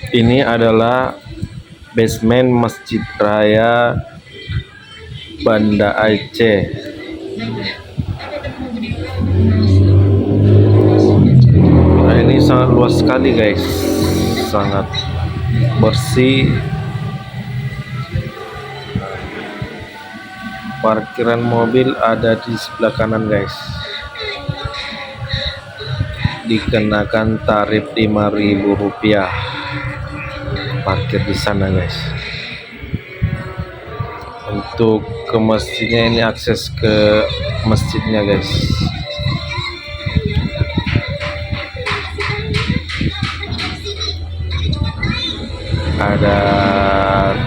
Ini adalah basement Masjid Raya Banda Aceh. Nah, ini sangat luas sekali guys, sangat bersih. Parkiran mobil ada di sebelah kanan guys. Dikenakan tarif Rp5.000 parkir di sana guys. Untuk ke masjidnya, ini akses ke masjidnya guys. Ada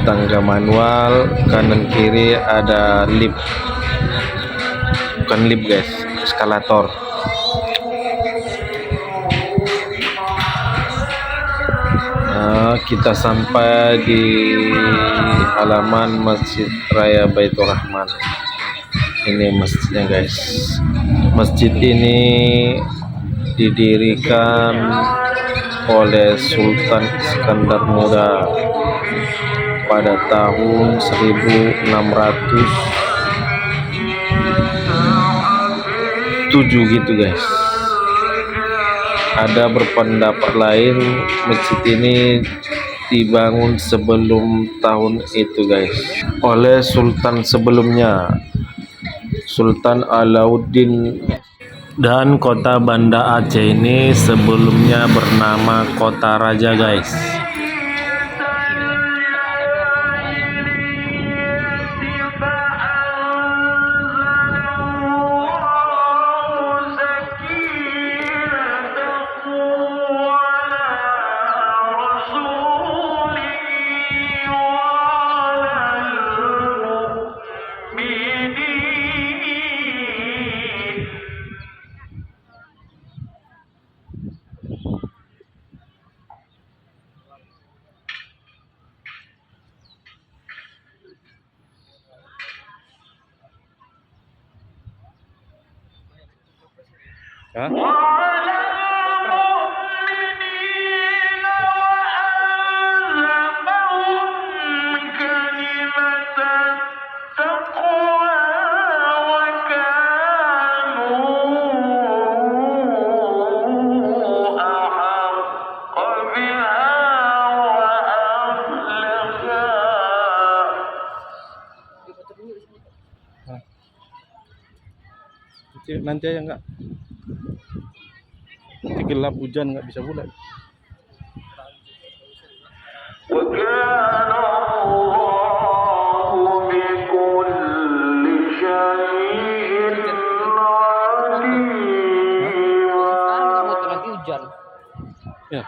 tangga manual, kanan kiri ada lift, bukan lift guys, eskalator. Nah, kita sampai di halaman Masjid Raya Baitur Rahman. Ini masjidnya guys. Masjid ini didirikan oleh Sultan Iskandar Muda pada tahun 1607 gitu guys. Ada berpendapat lain masjid ini dibangun sebelum tahun itu guys oleh sultan sebelumnya, Sultan Alauddin. Dan kota Banda Aceh ini sebelumnya bernama Kota Raja guys. Hah? Nanti aja enggak, nanti gelap hujan nggak bisa bulat. Ya.